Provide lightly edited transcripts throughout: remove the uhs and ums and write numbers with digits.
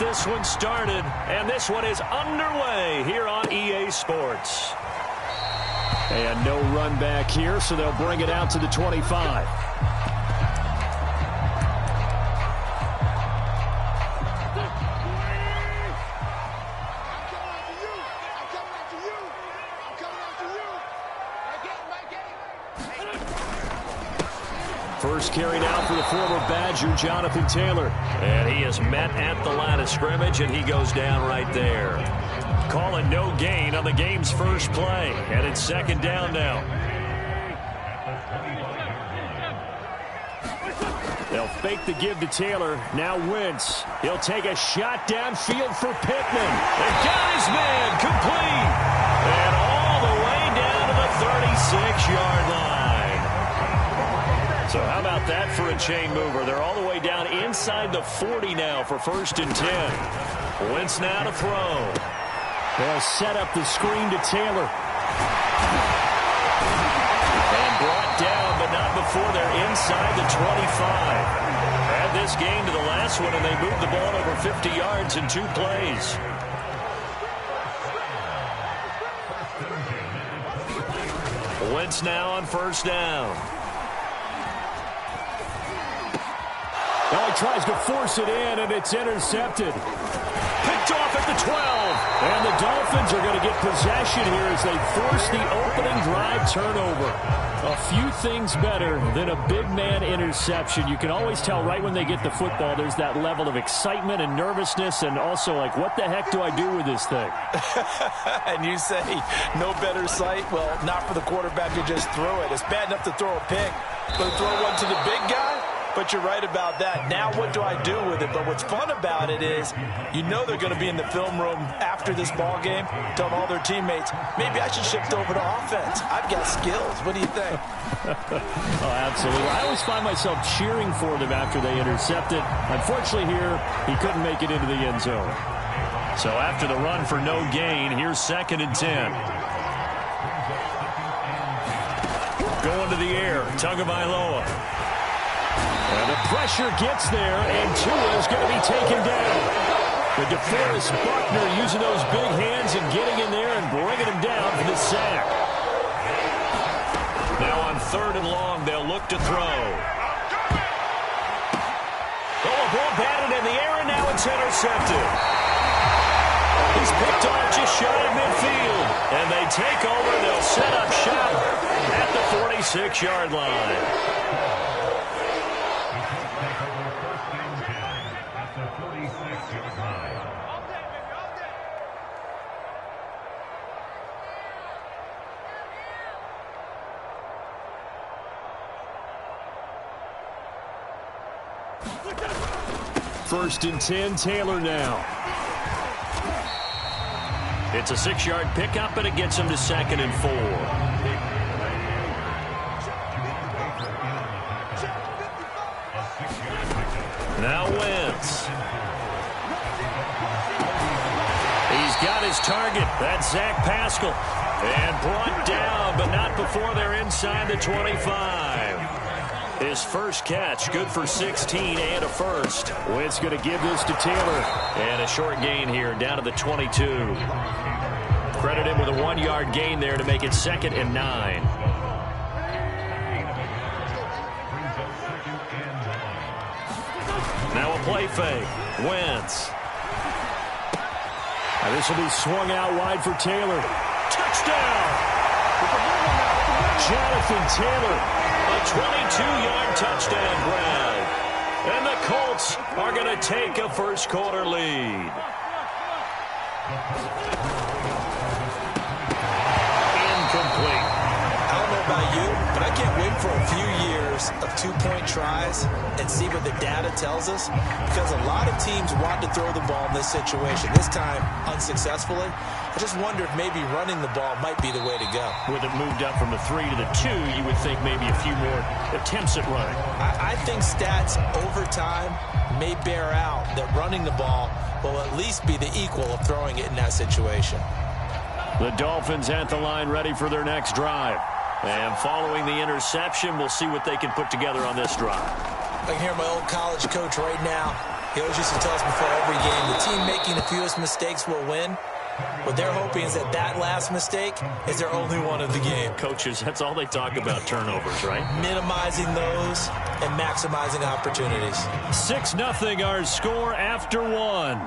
this one started, and this one is underway here on EA Sports. And no run back here, so they'll bring it out to the 25. First carry now for the former Badger, Jonathan Taylor. And he is met at the line of scrimmage, and he goes down right there. Calling no gain on the game's first play. And it's second down now. They'll fake the give to Taylor. Now Wentz. He'll take a shot downfield for Pittman. They got his man complete. And all the way down to the 36-yard line. So how about that for a chain mover? They're all the way down inside the 40 now for 1st and 10. Wentz now to throw. They'll set up the screen to Taylor. And brought down, but not before they're inside the 25. Add this game to the last one, and they moved the ball over 50 yards in 2 plays. Wentz now on 1st down. Now he tries to force it in, and it's intercepted. Picked off at the 12. And the Dolphins are going to get possession here as they force the opening drive turnover. A few things better than a big man interception. You can always tell right when they get the football, there's that level of excitement and nervousness, and also like, what the heck do I do with this thing? And you say, no better sight? Well, not for the quarterback to just throw it. It's bad enough to throw a pick, but to throw one to the big guy? But you're right about that. Now what do I do with it? But what's fun about it is you know they're going to be in the film room after this ball game telling all their teammates, maybe I should shift over to offense. I've got skills. What do you think? Oh, absolutely. I always find myself cheering for them after they intercept it. Unfortunately here, he couldn't make it into the end zone. So after the run for no gain, here's 2nd and 10. Going to the air, Tagovailoa. And the pressure gets there, and Tua is going to be taken down. The DeForest Buckner using those big hands and getting in there and bringing him down for the sack. Now on 3rd and long, they'll look to throw. Oh, a ball batted in the air, and now it's intercepted. He's picked off just shy of midfield. And they take over, they'll set up shop at the 46-yard line. First and 10, Taylor now. It's a 6-yard pickup, and it gets him to 2nd and 4. Now Wentz. He's got his target. That's Zach Pascal. And brought down, but not before they're inside the 25. His first catch, good for 16 and a first. Wentz going to give this to Taylor. And a short gain here, down to the 22. Credit him with a 1-yard gain there to make it 2nd and 9. Now a play fake. Wentz. Now this will be swung out wide for Taylor. Touchdown! Jonathan Taylor. A 22-yard touchdown grab. And the Colts are going to take a first-quarter lead. Incomplete. I don't know about you, but I can't wait for a few years of 2-point tries and see what the data tells us, because a lot of teams want to throw the ball in this situation. This time, unsuccessfully. I just wonder if maybe running the ball might be the way to go. With it moved up from the 3 to the 2, you would think maybe a few more attempts at running. I think stats over time may bear out that running the ball will at least be the equal of throwing it in that situation. The Dolphins at the line ready for their next drive. And following the interception, we'll see what they can put together on this drive. I can hear my old college coach right now. He always used to tell us before every game, the team making the fewest mistakes will win. What they're hoping is that that last mistake is their only one of the game. Coaches, that's all they talk about, turnovers, right? Minimizing those and maximizing opportunities. 6-0 our score after one.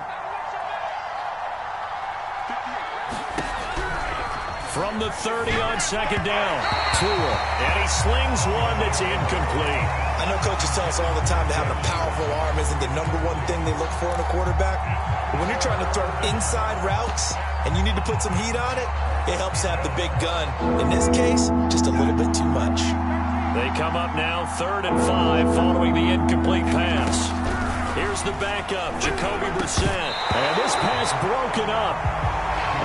From the 30 on second down. Tua. And he slings one that's incomplete. I know coaches tell us all the time that having a powerful arm isn't the number one thing they look for in a quarterback. But when you're trying to throw inside routes and you need to put some heat on it, it helps have the big gun. In this case, just a little bit too much. They come up now 3rd and 5 following the incomplete pass. Here's the backup, Jacoby Brissett. And this pass broken up.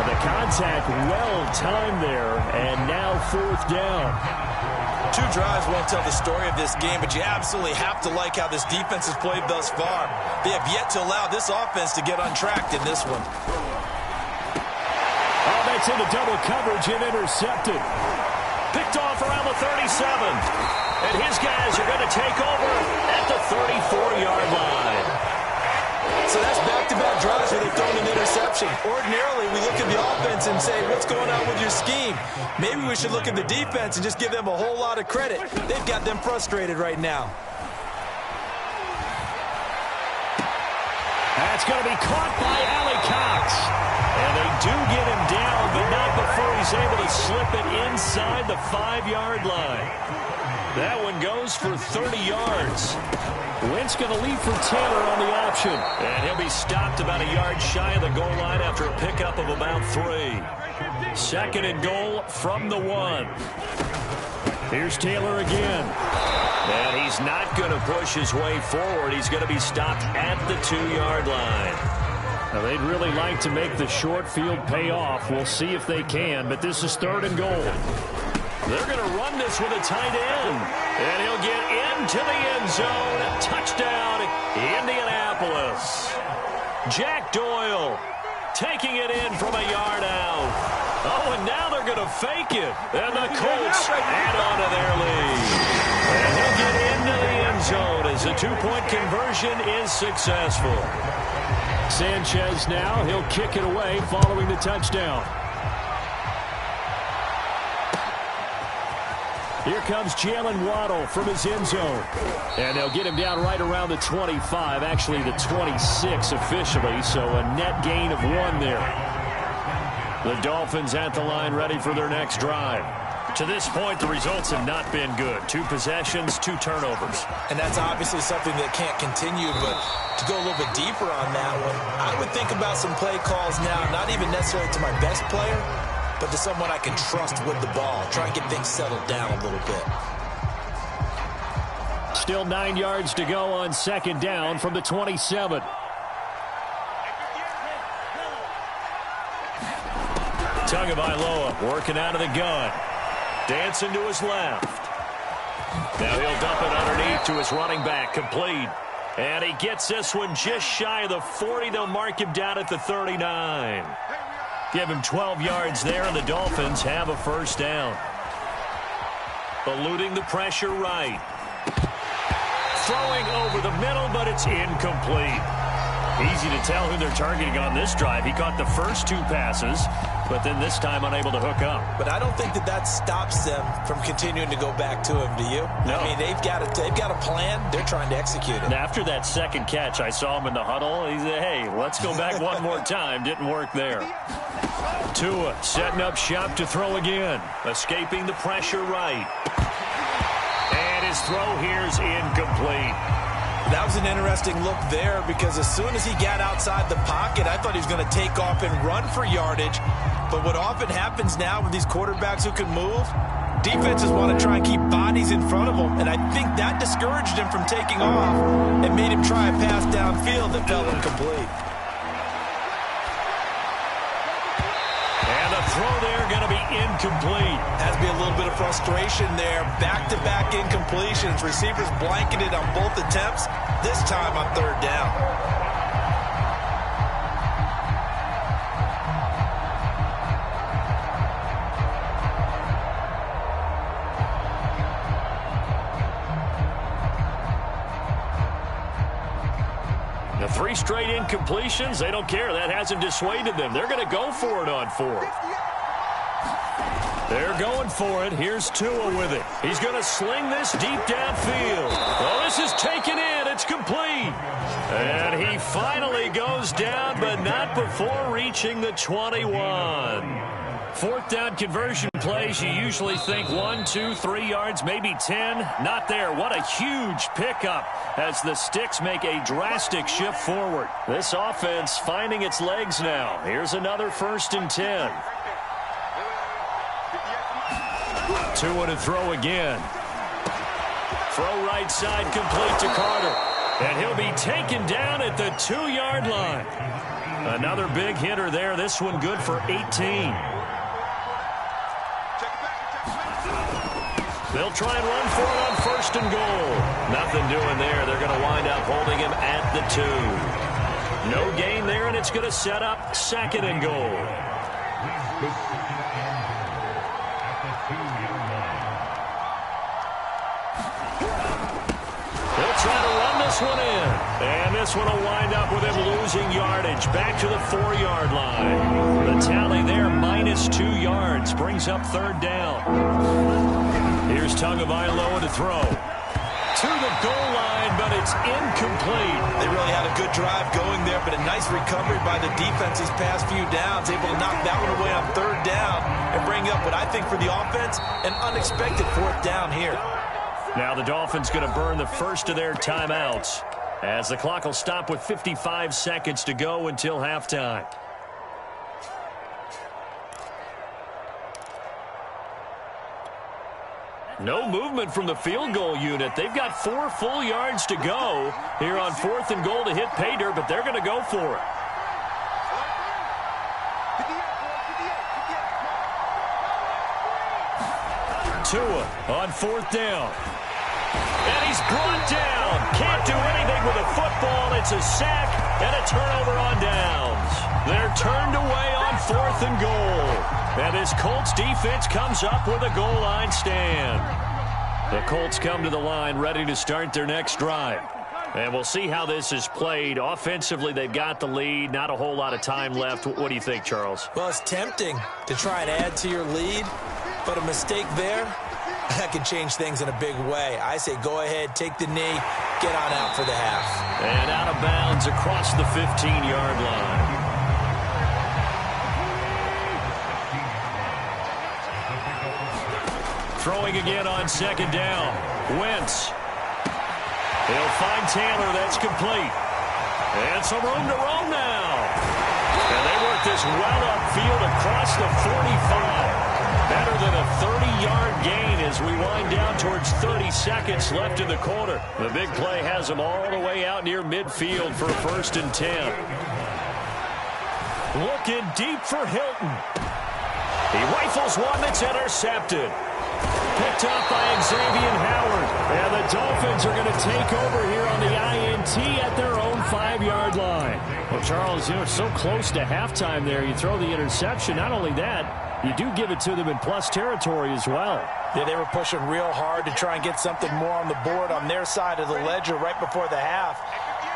The contact well timed there, and now 4th down. 2 drives won't tell the story of this game, but you absolutely have to like how this defense has played thus far. They have yet to allow this offense to get untracked in this one. Oh, that's into double coverage and intercepted. Picked off around the 37. And his guys are going to take over at the 34-yard line. So that's back-to-back drives where they've thrown an interception. Ordinarily, we look at the offense and say, what's going on with your scheme? Maybe we should look at the defense and just give them a whole lot of credit. They've got them frustrated right now. That's going to be caught by Allie Cox. And they do get him down, but not before he's able to slip it inside the 5-yard line. That one goes for 30 yards. Wentz going to leave for Taylor on the option. And he'll be stopped about a yard shy of the goal line after a pickup of about 3. 2nd and goal from the 1. Here's Taylor again. And he's not going to push his way forward. He's going to be stopped at the 2-yard line. Now, they'd really like to make the short field pay off. We'll see if they can, but this is 3rd and goal. They're going to run this with a tight end. And he'll get into the end zone. Touchdown, Indianapolis. Jack Doyle taking it in from a yard out. Oh, and now they're going to fake it. And the Colts add on to their lead. And he'll get into the end zone as the 2-point conversion is successful. Sanchez now, he'll kick it away following the touchdown. Here comes Jalen Waddle from his end zone. And they'll get him down right around the 25, actually the 26 officially, so a net gain of 1 there. The Dolphins at the line ready for their next drive. To this point, the results have not been good. 2 possessions, 2 turnovers. And that's obviously something that can't continue, but to go a little bit deeper on that one, I would think about some play calls now, not even necessarily to my best player, but to someone I can trust with the ball. Try and get things settled down a little bit. Still 9 yards to go on 2nd down from the 27. Tagovailoa working out of the gun. Dancing to his left. Now he'll dump it underneath to his running back. Complete. And he gets this one just shy of the 40. They'll mark him down at the 39. Give him 12 yards there, and the Dolphins have a 1st down. Eluding the pressure right. Throwing over the middle, but it's incomplete. Easy to tell who they're targeting on this drive. He caught the first 2 passes, but then this time unable to hook up. But I don't think that stops them from continuing to go back to him, do you? No. I mean, they've got a plan. They're trying to execute it. And after that 2nd catch, I saw him in the huddle. He said, hey, let's go back one more time. Didn't work there. Tua setting up shop to throw again. Escaping the pressure right. And his throw here's incomplete. That was an interesting look there because as soon as he got outside the pocket, I thought he was going to take off and run for yardage. But what often happens now with these quarterbacks who can move, defenses want to try and keep bodies in front of them. And I think that discouraged him from taking off and made him try a pass downfield that fell incomplete. Throw there going to be incomplete. Has to be a little bit of frustration there. Back-to-back incompletions. Receivers blanketed on both attempts. This time on 3rd down. The 3 straight incompletions. They don't care. That hasn't dissuaded them. They're going to go for it on 4th. They're going for it. Here's Tua with it. He's going to sling this deep downfield. Oh, this is taken in. It's complete. And he finally goes down, but not before reaching the 21. 4th down conversion plays, you usually think 1, 2, 3 yards, maybe 10. Not there. What a huge pickup as the Sticks make a drastic shift forward. This offense finding its legs now. Here's another 1st and 10. Tua to throw again. Throw right side complete to Carter. And he'll be taken down at the 2-yard line. Another big hitter there. This one good for 18. They'll try and run for it on 1st and goal. Nothing doing there. They're going to wind up holding him at the 2. No gain there, and it's going to set up 2nd and goal. They'll try to run this one in. And this one will wind up with him losing yardage. Back to the 4-yard line. The tally there, minus 2 yards. Brings up 3rd down. Here's Tagovailoa to throw. To the goal line, but it's incomplete. They really had a good drive going there, but a nice recovery by the defense these past few downs. Able to knock that one away on 3rd down and bring up what I think for the offense, an unexpected 4th down here. Now the Dolphins going to burn the first of their timeouts as the clock will stop with 55 seconds to go until halftime. No movement from the field goal unit. They've got 4 full yards to go here on 4th and goal to hit pay dirt, but they're going to go for it. Tua on 4th down. And he's brought down. Can't do anything with a football. It's a sack and a turnover on downs. They're turned away on 4th and goal. And this Colts defense comes up with a goal line stand. The Colts come to the line ready to start their next drive. And we'll see how this is played. Offensively, they've got the lead. Not a whole lot of time left. What do you think, Charles? Well, it's tempting to try and add to your lead, but a mistake there, that could change things in a big way. I say go ahead, take the knee, get on out for the half. And out of bounds across the 15-yard line. Throwing again on 2nd down. Wentz. He'll find Taylor. That's complete. And some room to roam now. And they work this well upfield across the 45. Better than a 30-yard gain as we wind down towards 30 seconds left in the quarter. The big play has them all the way out near midfield for 1st and 10. Looking deep for Hilton. He rifles one that's intercepted. Picked up by Xavier Howard. And the Dolphins are going to take over here on the INT at their own 5-yard line. Well, Charles, it's so close to halftime there. You throw the interception. Not only that, you do give it to them in plus territory as well. Yeah, they were pushing real hard to try and get something more on the board on their side of the ledger right before the half.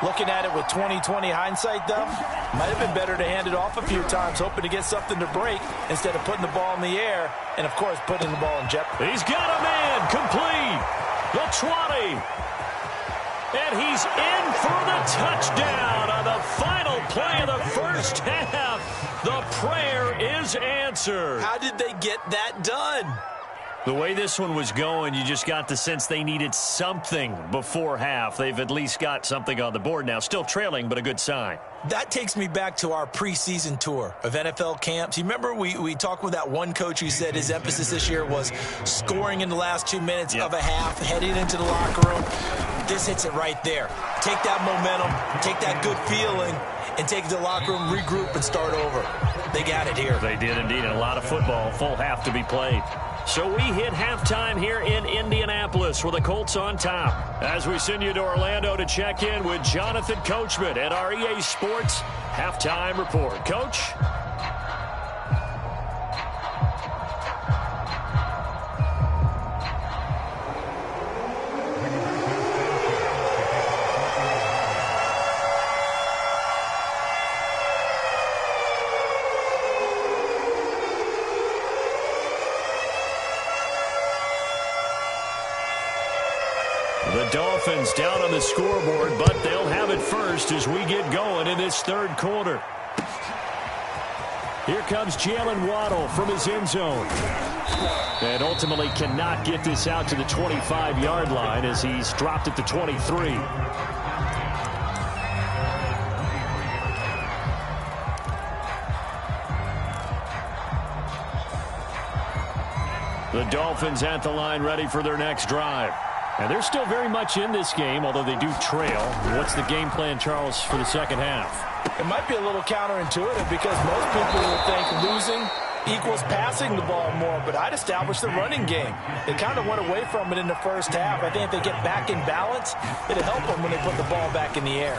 Looking at it with 20/20 hindsight, though, might have been better to hand it off a few times, hoping to get something to break instead of putting the ball in the air and, of course, putting the ball in jeopardy. He's got a man complete. The 20. And he's in for the touchdown on the final play of the first half. The prayer is answered. How did they get that done? The way this one was going, you just got the sense they needed something before half. They've at least got something on the board now. Still trailing, but a good sign. That takes me back to our preseason tour of NFL camps. You remember we talked with that one coach who said his emphasis this year was scoring in the last 2 minutes of a half, heading into the locker room. This hits it right there. Take that momentum, take that good feeling, and take it to the locker room, regroup, and start over. They got it here. They did indeed, and a lot of football, full half to be played. So we hit halftime here in Indianapolis with the Colts on top. As we send you to Orlando to check in with Jonathan Coachman at our EA Sports Halftime Report. Coach? The Dolphins down on the scoreboard, but they'll have it first as we get going in this third quarter. Here comes Jalen Waddle from his end zone. And ultimately cannot get this out to the 25-yard line as he's dropped at the 23. The Dolphins at the line ready for their next drive. And they're still very much in this game, although they do trail. What's the game plan, Charles, for the second half? It might be a little counterintuitive because most people would think losing equals passing the ball more, but I'd establish the running game. They kind of went away from it in the first half. I think if they get back in balance, it'll help them when they put the ball back in the air.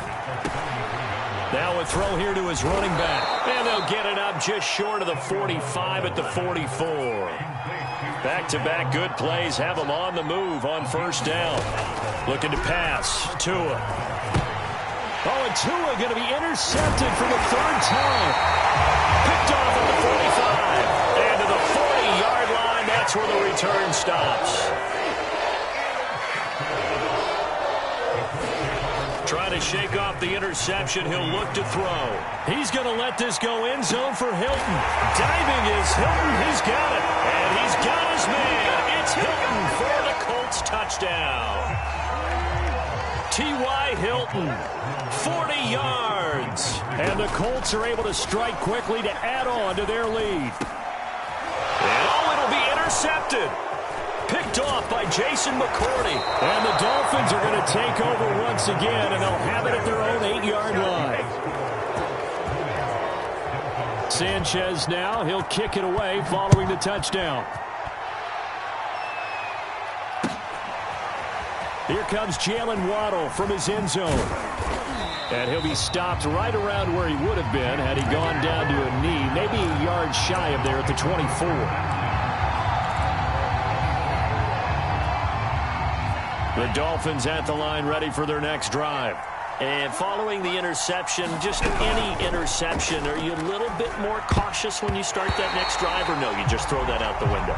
Now a throw here to his running back. And they'll get it up just short of the 45 at the 44. Back-to-back good plays have them on the move on first down. Looking to pass. Tua. Oh, and Tua going to be intercepted for the third time. Picked off at the 45. And to the 40-yard line, that's where the return stops. Trying to shake off the interception. He'll look to throw. He's going to let this go end zone for Hilton. Diving is Hilton. He's got it. And he's got his man. It's Hilton for the Colts touchdown. T.Y. Hilton, 40 yards. And the Colts are able to strike quickly to add on to their lead. And it'll be intercepted. Picked off by Jason McCourty. And the Dolphins are going to take over once again, and they'll have it at their own 8-yard line. Sanchez now, he'll kick it away following the touchdown. Here comes Jalen Waddle from his end zone. And he'll be stopped right around where he would have been had he gone down to a knee, maybe a yard shy of there at the 24. The Dolphins at the line ready for their next drive. And following the interception, just any interception, are you a little bit more cautious when you start that next drive, or no, you just throw that out the window?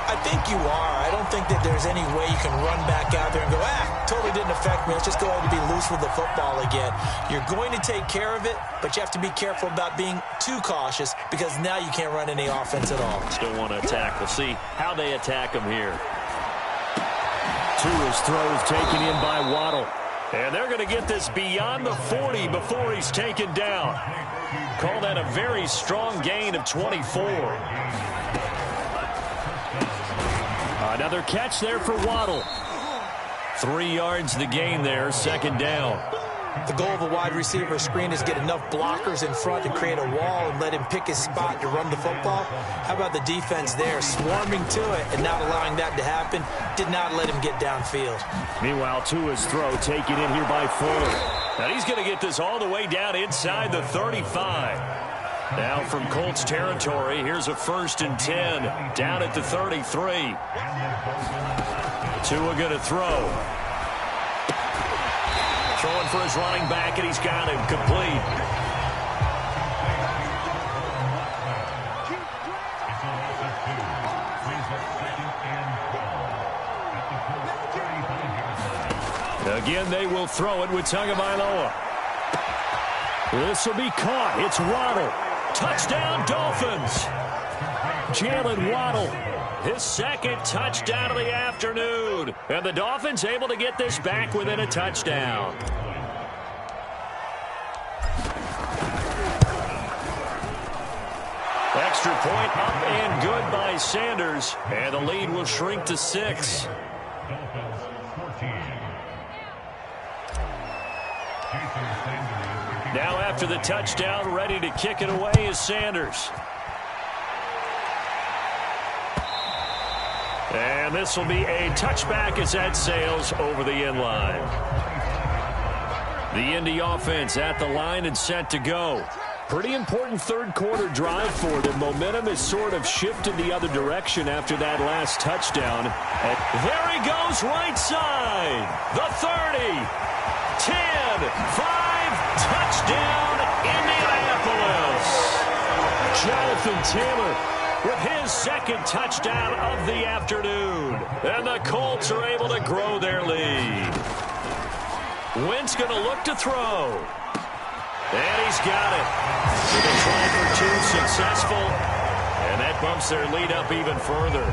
I think you are. I don't think that there's any way you can run back out there and go, totally didn't affect me. Let's just go ahead and be loose with the football again. You're going to take care of it, but you have to be careful about being too cautious because now you can't run any offense at all. Still want to attack. We'll see how they attack him here. Tua's throws taken in by Waddle. And they're going to get this beyond the 40 before he's taken down. Call that a very strong gain of 24. Another catch there for Waddle. 3 yards the gain there, second down. The goal of a wide receiver screen is get enough blockers in front to create a wall and let him pick his spot to run the football. How about the defense there, swarming to it and not allowing that to happen? Did not let him get downfield. Meanwhile, Tua's throw taken in here by Fuller. And he's going to get this all the way down inside the 35. Now from Colts territory, here's a 1st and 10 down at the 33. Tua going to throw. Throwing for his running back, and he's got him complete. Again, they will throw it with Tagovailoa. This will be caught. It's Waddle. Touchdown, Dolphins. Jalen Waddle, his second touchdown of the afternoon. And the Dolphins able to get this back within a touchdown. Extra point up and good by Sanders. And the lead will shrink to 6. Now after the touchdown, ready to kick it away is Sanders. And this will be a touchback as that sails over the end line. The Indy offense at the line and set to go. Pretty important third quarter drive for them. Momentum has sort of shifted the other direction after that last touchdown. And there he goes right side. The 30, 10, 5, touchdown Indianapolis. Jonathan Taylor with his second touchdown of the afternoon. And the Colts are able to grow their lead. Wentz going to look to throw. And he's got it. So they try for two, successful. And that bumps their lead up even further.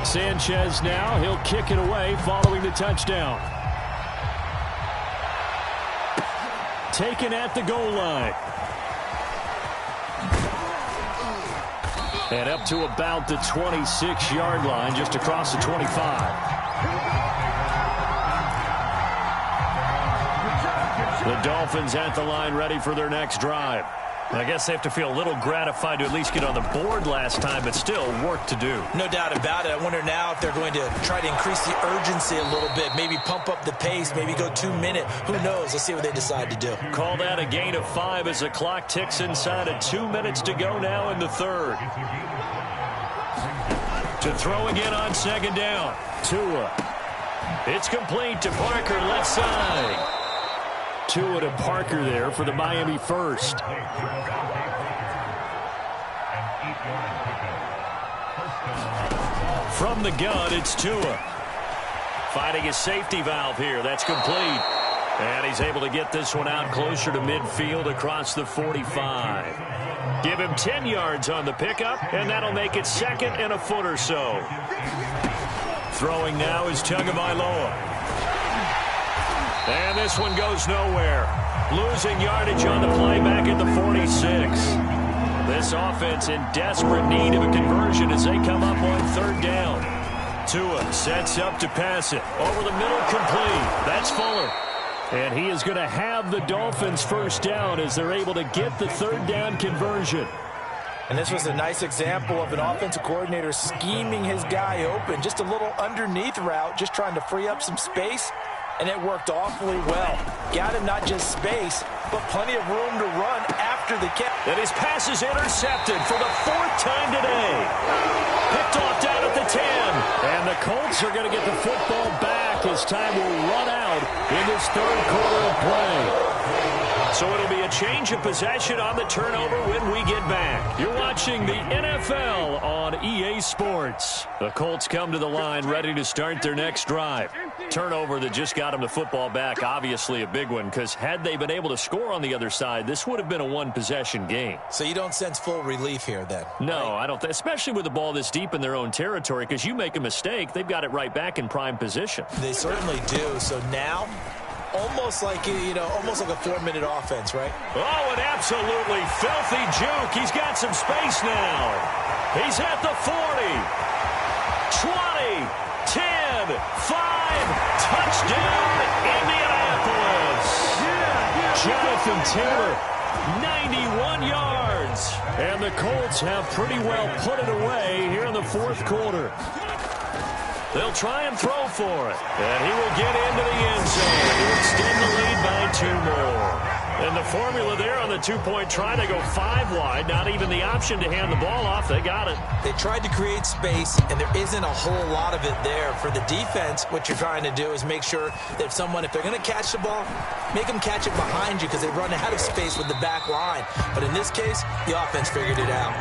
Sanchez now, he'll kick it away following the touchdown. Taken at the goal line. And up to about the 26-yard line, just across the 25. The Dolphins at the line, ready for their next drive. I guess they have to feel a little gratified to at least get on the board last time, but still work to do. No doubt about it. I wonder now if they're going to try to increase the urgency a little bit, maybe pump up the pace, maybe go 2 minutes. Who knows? Let's see what they decide to do. Call that a gain of 5 as the clock ticks inside of 2 minutes to go now in the third. To throw again on second down. Tua. It's complete to Parker, left side. Tua to Parker there for the Miami first. From the gun, it's Tua. Finding his safety valve here. That's complete. And he's able to get this one out closer to midfield across the 45. Give him 10 yards on the pickup, and that'll make it second and a foot or so. Throwing now is Tagovailoa. And this one goes nowhere. Losing yardage on the play back at the 46. This offense in desperate need of a conversion as they come up on third down. Tua sets up to pass it. Over the middle, complete. That's Fuller. And he is going to have the Dolphins first down as they're able to get the third down conversion. And this was a nice example of an offensive coordinator scheming his guy open. Just a little underneath route, just trying to free up some space. And it worked awfully well. Got him not just space, but plenty of room to run after the catch. And his pass is intercepted for the fourth time today. Picked off down at the 10. And the Colts are going to get the football back as time will run out in this third quarter of play. So it'll be a change of possession on the turnover when we get back. You're watching the NFL on EA Sports. The Colts come to the line ready to start their next drive. Turnover that just got them the football back, obviously a big one, because had they been able to score on the other side, this would have been a one-possession game. So you don't sense full relief here then? No, right? I don't, especially with the ball this deep in their own territory, because you make a mistake, they've got it right back in prime position. They certainly do. So now, almost like, almost like a 4-minute offense, right? Oh, an absolutely filthy juke. He's got some space now. He's at the 40, 20, 10, 5, touchdown, Indianapolis. Jonathan Taylor, 91 yards. And the Colts have pretty well put it away here in the fourth quarter. They'll try and throw for it. And he will get into the end zone to extend the lead by 2 more. And the formula there on the two-point try, they go 5 wide. Not even the option to hand the ball off. They got it. They tried to create space, and there isn't a whole lot of it there. For the defense, what you're trying to do is make sure that if they're going to catch the ball, make them catch it behind you because they run out of space with the back line. But in this case, the offense figured it out.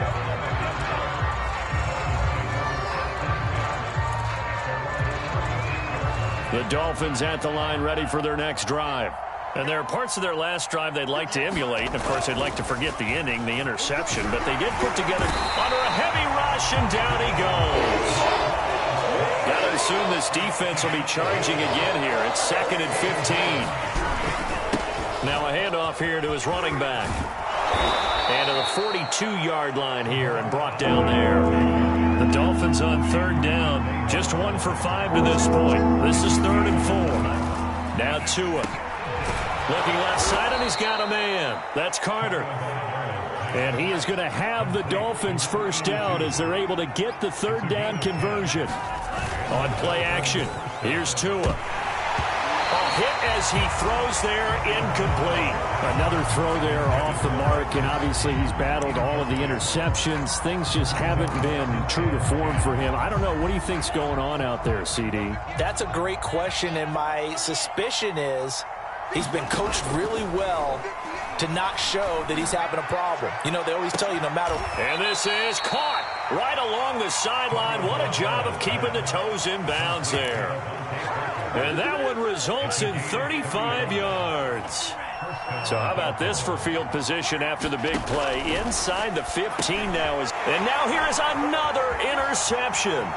The Dolphins at the line ready for their next drive. And there are parts of their last drive they'd like to emulate. And, of course, they'd like to forget the ending, the interception. But they did put together under a heavy rush, and down he goes. Got to assume this defense will be charging again here. It's second and 15. Now a handoff here to his running back. And to the 42-yard line here and brought down there. The Dolphins on third down. Just 1 for 5 to this point. This is 3rd and 4. Now Tua. Looking left side, and he's got a man. That's Carter. And he is going to have the Dolphins first down as they're able to get the third down conversion. On play action, here's Tua. A hit as he throws there, incomplete. Another throw there off the mark, and obviously he's battled all of the interceptions. Things just haven't been true to form for him. I don't know. What do you think's going on out there, CD? That's a great question, and my suspicion is he's been coached really well to not show that he's having a problem. You know, they always tell you no matter. And this is caught right along the sideline. What a job of keeping the toes in bounds there. And that one results in 35 yards. So how about this for field position after the big play? Inside the 15 now. And now here is another interception.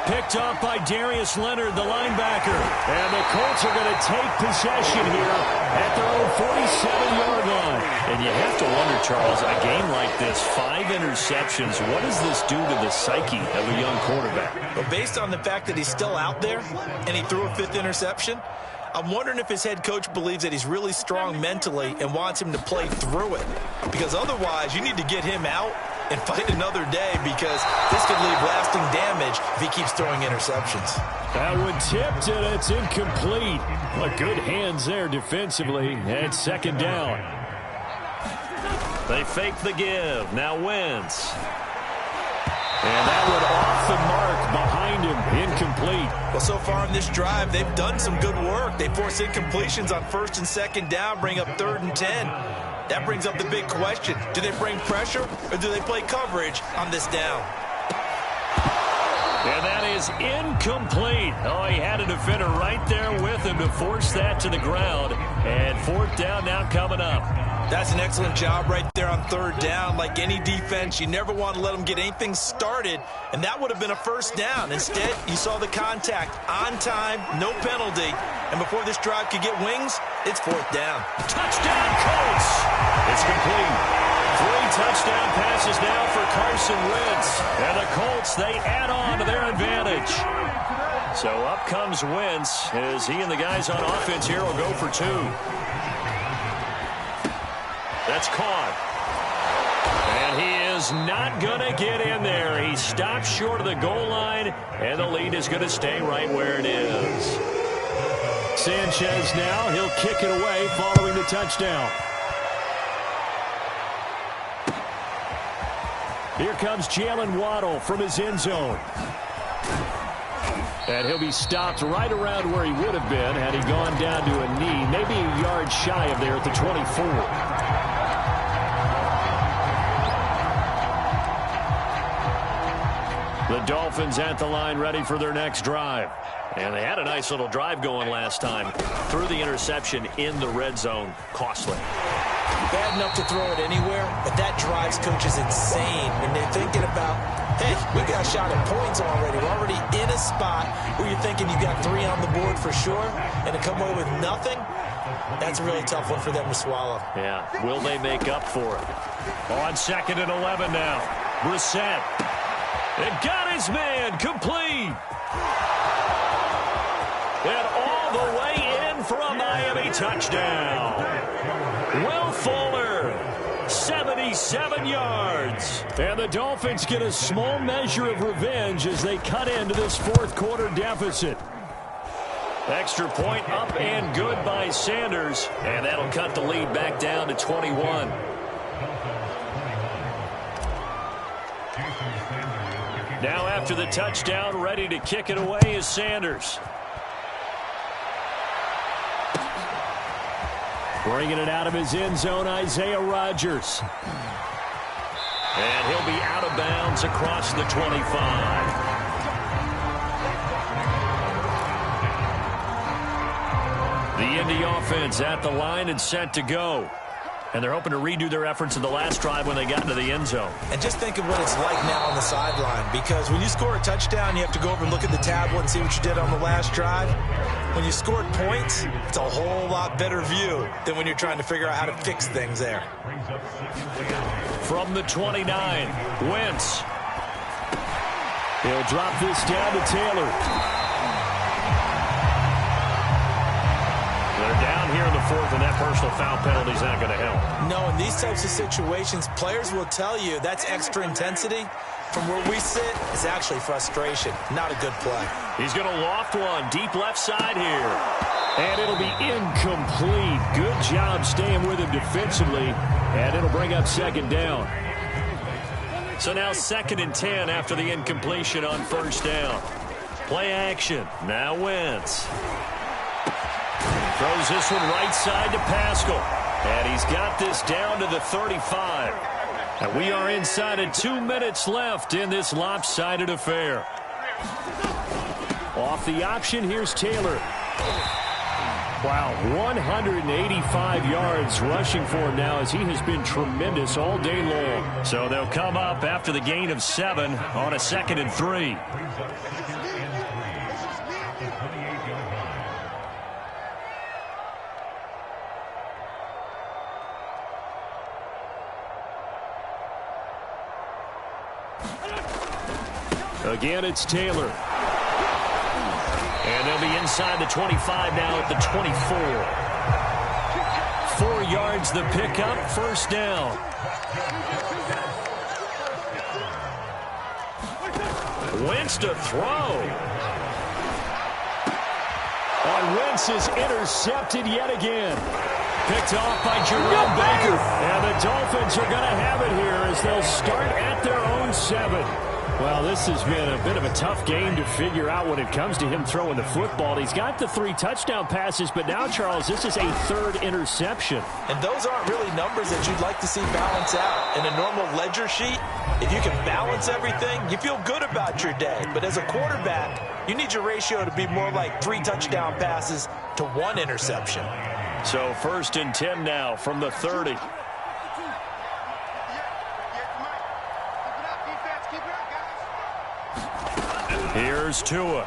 Picked up by Darius Leonard, the linebacker. And the Colts are going to take possession here at their own 47-yard line. And you have to wonder, Charles, a game like this, 5 interceptions, what does this do to the psyche of a young quarterback? Well, based on the fact that he's still out there and he threw a 5th interception, I'm wondering if his head coach believes that he's really strong mentally and wants him to play through it. Because otherwise, you need to get him out and fight another day, because this could leave lasting damage if he keeps throwing interceptions. That one tipped, and it's incomplete. Well, good hands there defensively. And second down. They fake the give. Now Wentz. And that one off the mark behind him. Incomplete. Well, so far in this drive, they've done some good work. They force incompletions on 1st and 2nd down, bring up 3rd and 10. That brings up the big question. Do they bring pressure, or do they play coverage on this down? And that is incomplete. Oh, he had a defender right there with him to force that to the ground. And 4th down now coming up. That's an excellent job right there on 3rd down. Like any defense, you never want to let them get anything started, and that would have been a 1st down. Instead, you saw the contact on time, no penalty, and before this drive could get wings, it's 4th down. Touchdown, Colts! It's complete. 3 touchdown passes now for Carson Wentz. And the Colts, they add on to their advantage. So up comes Wentz as he and the guys on offense here will go for 2. That's caught. And he is not going to get in there. He stops short of the goal line, and the lead is going to stay right where it is. Sanchez now, he'll kick it away following the touchdown. Here comes Jalen Waddle from his end zone. And he'll be stopped right around where he would have been had he gone down to a knee, maybe a yard shy of there at the 24. The Dolphins at the line ready for their next drive. And they had a nice little drive going last time. Threw the interception in the red zone. Costly. Bad enough to throw it anywhere, but that drives coaches insane when they're thinking about, hey, we got a shot at points already. We're already in a spot where you're thinking you got 3 on the board for sure, and to come away with nothing, that's a really tough one for them to swallow. Yeah, will they make up for it? On 2nd and 11 now. Brissett. And got his man complete. And all the way in for a Miami touchdown. Will Fuller, 77 yards. And the Dolphins get a small measure of revenge as they cut into this 4th quarter deficit. Extra point up and good by Sanders. And that'll cut the lead back down to 21. Now after the touchdown, ready to kick it away is Sanders. Bringing it out of his end zone, Isaiah Rodgers. And he'll be out of bounds across the 25. The Indy offense at the line and set to go. And they're hoping to redo their efforts in the last drive when they got into the end zone. And just think of what it's like now on the sideline, because when you score a touchdown, you have to go over and look at the tablet and see what you did on the last drive. When you scored points, it's a whole lot better view than when you're trying to figure out how to fix things there. From the 29, Wentz. He'll drop this down to Taylor. They're down here in the 4th, and that personal foul penalty is not going to help. No, in these types of situations, players will tell you that's extra intensity. From where we sit, it's actually frustration. Not a good play. He's going to loft one deep left side here. And it'll be incomplete. Good job staying with him defensively. And it'll bring up 2nd down. So now 2nd and 10 after the incompletion on 1st down. Play action. Now Wentz. Throws this one right side to Pascal. And he's got this down to the 35. And we are inside of 2 minutes left in this lopsided affair. Off the option, here's Taylor. Wow, 185 yards rushing for him now as he has been tremendous all day long. So they'll come up after the gain of 7 on a 2nd and 3. Again, it's Taylor. And they'll be inside the 25 now at the 24. 4 yards the pickup, first down. Wentz to throw. And Wentz is intercepted yet again. Picked off by Jerome Baker. And the Dolphins are going to have it here as they'll start at their own 7. Well, this has been a bit of a tough game to figure out when it comes to him throwing the football. He's got the 3 touchdown passes, but now, Charles, this is a 3rd interception. And those aren't really numbers that you'd like to see balance out. In a normal ledger sheet, if you can balance everything, you feel good about your day. But as a quarterback, you need your ratio to be more like 3 touchdown passes to 1 interception. So 1st and 10 now from the 30. Here's Tua.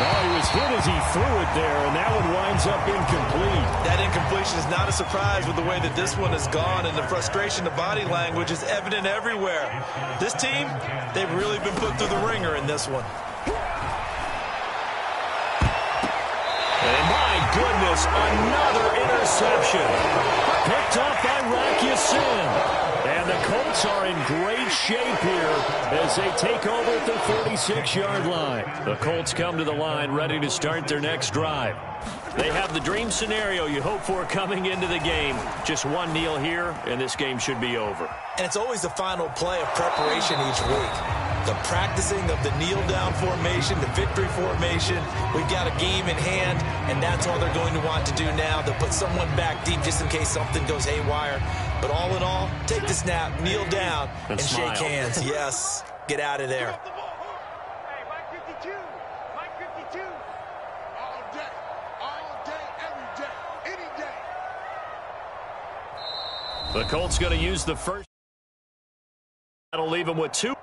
Oh, he was hit as he threw it there, and that one winds up incomplete. That incompletion is not a surprise with the way that this one has gone, and the frustration of body language is evident everywhere. This team, they've really been put through the ringer in this one. And my goodness, another interception. Picked off by Rakiasin. And the Colts are in great shape here as they take over at the 46-yard line. The Colts come to the line ready to start their next drive. They have the dream scenario you hope for coming into the game. Just one kneel here, and this game should be over. And it's always the final play of preparation each week. The practicing of the kneel-down formation, the victory formation. We've got a game in hand, and that's all they're going to want to do now. They'll put someone back deep just in case something goes haywire. But all in all, take the snap, kneel down, and shake hands. Yes, get out of there. Hey, Mike 52, Mike 52. All day, every day, any day. The Colts going to use the first. That'll leave them with 2.